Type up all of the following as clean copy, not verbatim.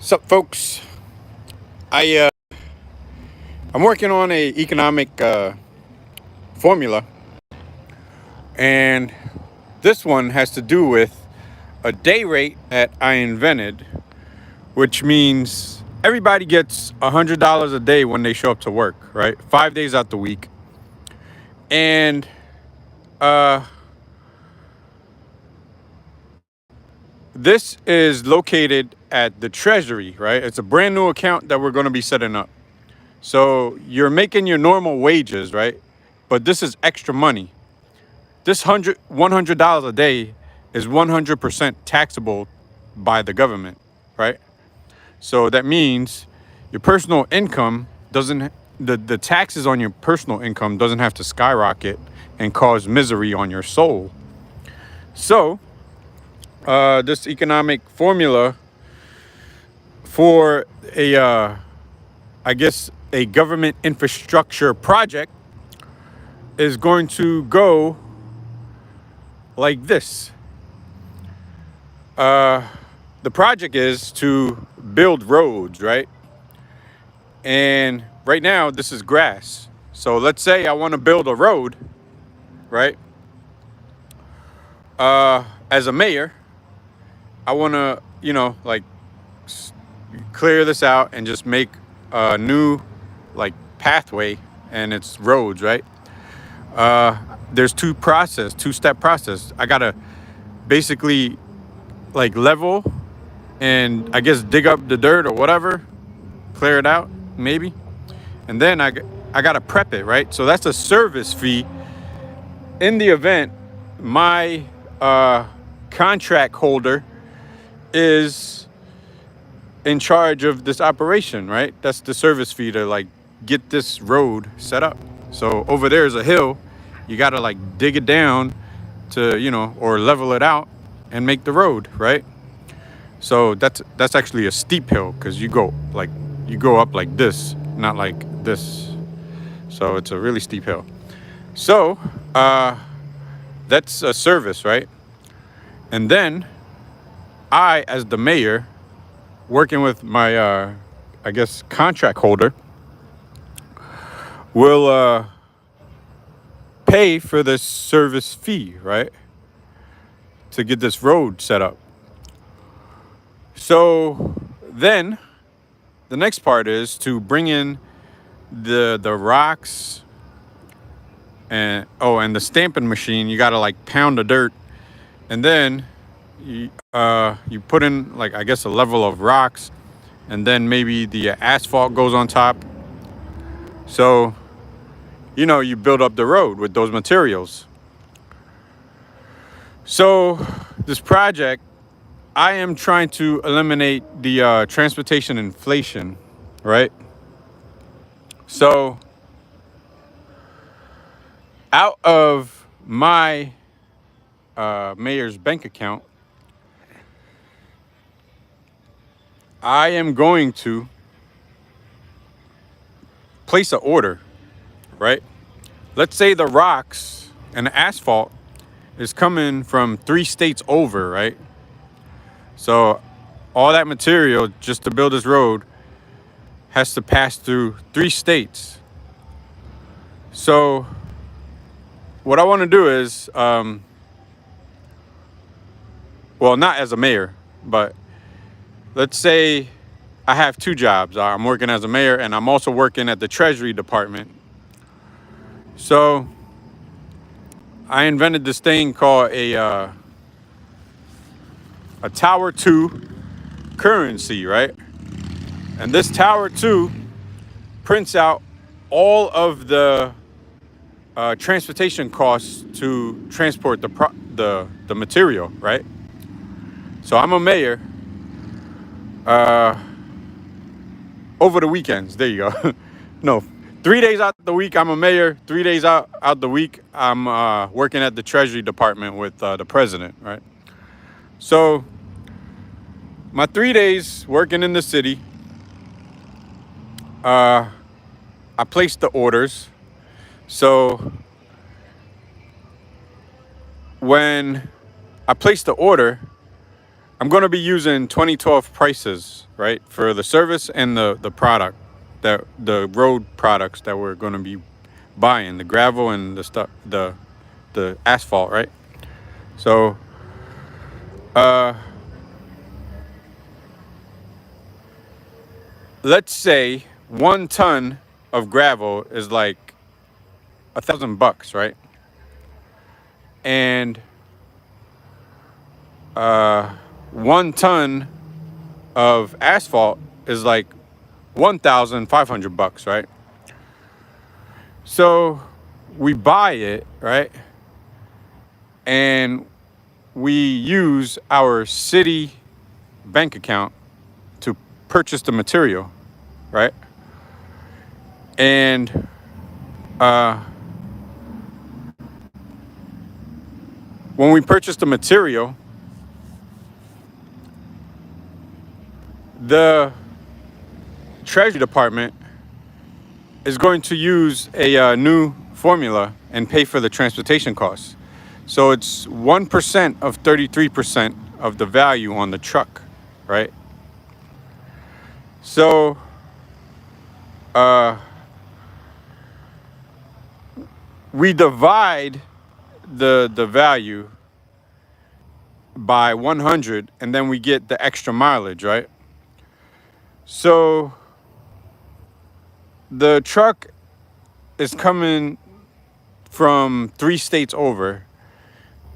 Sup, folks? I'm working on a economic formula, and this one has to do with a day rate that I invented, which means everybody gets $100 a day when they show up to work, right? 5 days out the week, and uh, this is located at the Treasury, right? It's a brand new account that we're going to be setting up. So you're making your normal wages, right? But this is extra money. This $100 a day is 100% taxable by the government, right? So that means your personal income doesn't, the taxes on your personal income doesn't have to skyrocket and cause misery on your soul. So this economic formula for I guess, a government infrastructure project is going to go like this. The project is to build roads, right? And right now, this is grass. So let's say I want to build a road, right? As a mayor, I want to, like clear this out and just make a new, like, pathway, and it's roads, right? There's two-step process. I gotta basically like level and I guess dig up the dirt or whatever, clear it out maybe, and then I gotta prep it, right? So that's a service fee in the event my contract holder is in charge of this operation, right? That's the service fee to like get this road set up. So over there is a hill, you gotta like dig it down to, or level it out and make the road, right? So that's actually a steep hill because you go up like this, not like this. So it's a really steep hill. So that's a service, right? And then I, as the mayor, working with my I guess contract holder, will pay for this service fee, right? To get this road set up. So then the next part is to bring in the rocks and the stamping machine. You got to like pound the dirt, and then you put in, like, I guess, a level of rocks, and then maybe the asphalt goes on top. So you build up the road with those materials. So this project, I am trying to eliminate the transportation inflation, right? So out of my mayor's bank account, I am going to place an order, right? Let's say the rocks and the asphalt is coming from 3 states over, right? So all that material just to build this road has to pass through 3 states. So what I want to do is, well, not as a mayor, but let's say I have 2 jobs. I'm working as a mayor and I'm also working at the Treasury Department. So I invented this thing called a Tower 2 currency, right? And this Tower 2 prints out all of the transportation costs to transport the material, right? So I'm a mayor. Over the weekends, there you go. No, 3 days out the week I'm a mayor. 3 days out the week I'm working at the Treasury Department with the president, right? So my 3 days working in the city, I placed the orders. So when I place the order, I'm going to be using 2012 prices, right, for the service and the product, that the road products that we're going to be buying, the gravel and the stuff, the asphalt, right? So let's say 1 ton of gravel is like $1,000, right? And 1 ton of asphalt is like $1,500, right? So we buy it, right? And we use our city bank account to purchase the material, right? And when we purchase the material, the Treasury Department is going to use a new formula and pay for the transportation costs. So it's 1% of 33% of the value on the truck, right? So we divide the value by 100, and then we get the extra mileage, right? So the truck is coming from 3 states over,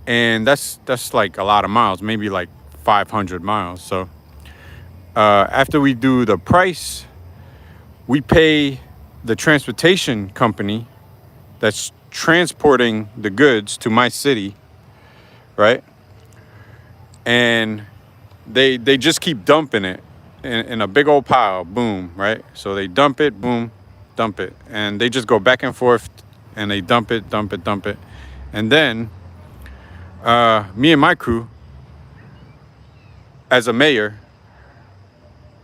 and that's like a lot of miles, maybe like 500 miles. So after we do the price, we pay the transportation company that's transporting the goods to my city, right? And they just keep dumping it in a big old pile, boom, right? So they dump it, boom, dump it, and they just go back and forth, and they dump it, and then me and my crew, as a mayor,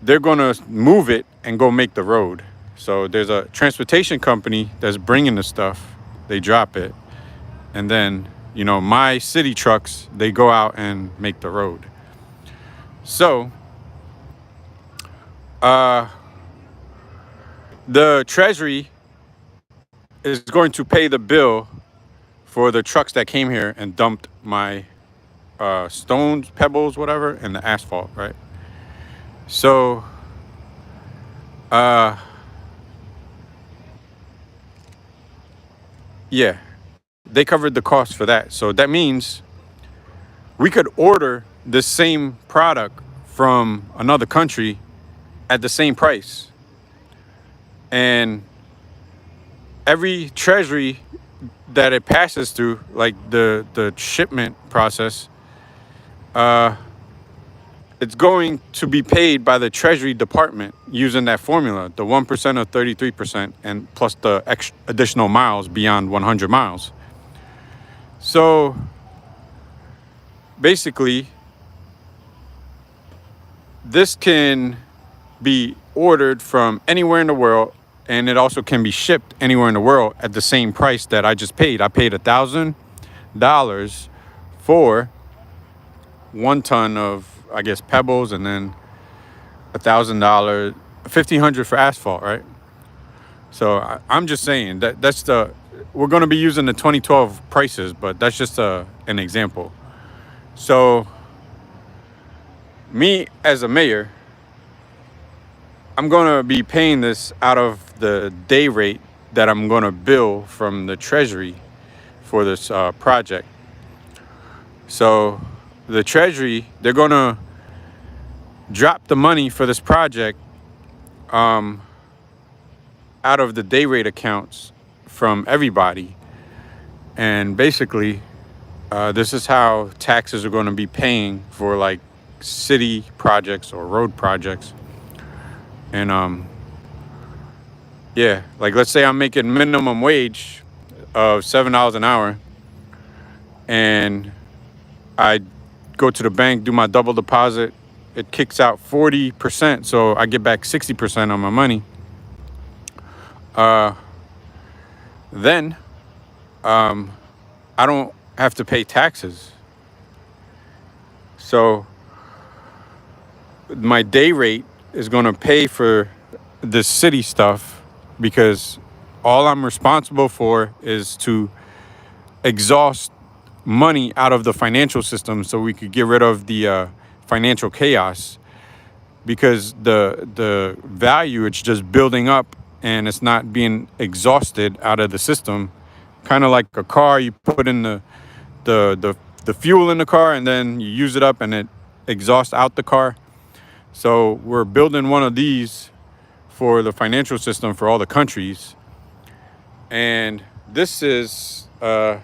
they're gonna move it and go make the road. So there's a transportation company that's bringing the stuff, they drop it, and then, you know, my city trucks, they go out and make the road. So the Treasury is going to pay the bill for the trucks that came here and dumped my stones, pebbles, whatever, and the asphalt, right? So yeah, they covered the cost for that. So that means we could order the same product from another country at the same price, and every treasury that it passes through, like the shipment process, it's going to be paid by the Treasury Department using that formula, the 1% of 33%, and plus the additional miles beyond 100 miles. So basically, this can be ordered from anywhere in the world, and it also can be shipped anywhere in the world at the same price that I just paid. I paid $1,000 for 1 ton of, I guess, pebbles, and then $1,000, $1,500 for asphalt, right? So I'm just saying that's we're going to be using the 2012 prices, but that's just an example. So me as a mayor, I'm going to be paying this out of the day rate that I'm going to bill from the Treasury for this project. So the Treasury, they're going to drop the money for this project out of the day rate accounts from everybody. And basically, this is how taxes are going to be paying for like city projects or road projects. And yeah, like let's say I'm making minimum wage of $7 an hour, and I go to the bank, do my double deposit, it kicks out 40%, so I get back 60% on my money. Then I don't have to pay taxes. So my day rate is going to pay for the city stuff, because all I'm responsible for is to exhaust money out of the financial system so we could get rid of the financial chaos, because the value, it's just building up and it's not being exhausted out of the system. Kind of like a car, you put in the fuel in the car and then you use it up and it exhausts out the car. So we're building one of these for the financial system for all the countries. And this is how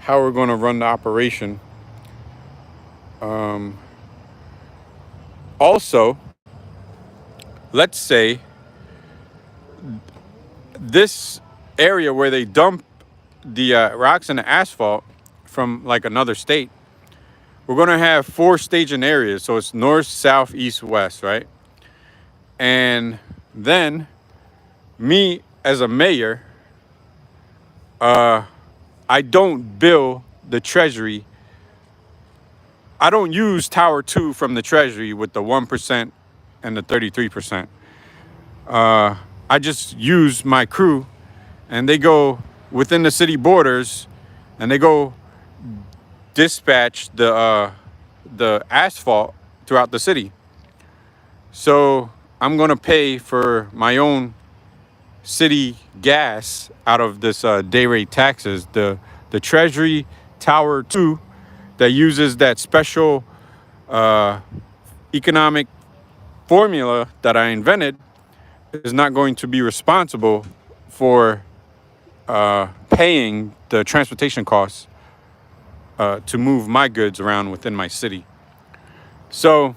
we're going to run the operation. Also, let's say this area where they dump the rocks and the asphalt from like another state, we're going to have 4 staging areas. So it's north, south, east, west, right? And then me as a mayor, I don't bill the Treasury. I don't use Tower 2 from the Treasury with the 1% and the 33%. I just use my crew, and they go within the city borders and they go dispatch the asphalt throughout the city. So I'm going to pay for my own city gas out of this day rate taxes. The Treasury Tower 2 that uses that special economic formula that I invented is not going to be responsible for paying the transportation costs to move my goods around within my city. So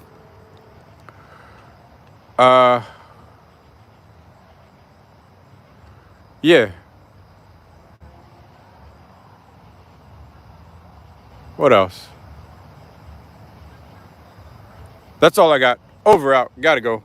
yeah, what else? That's all I got. Over, out. Gotta go.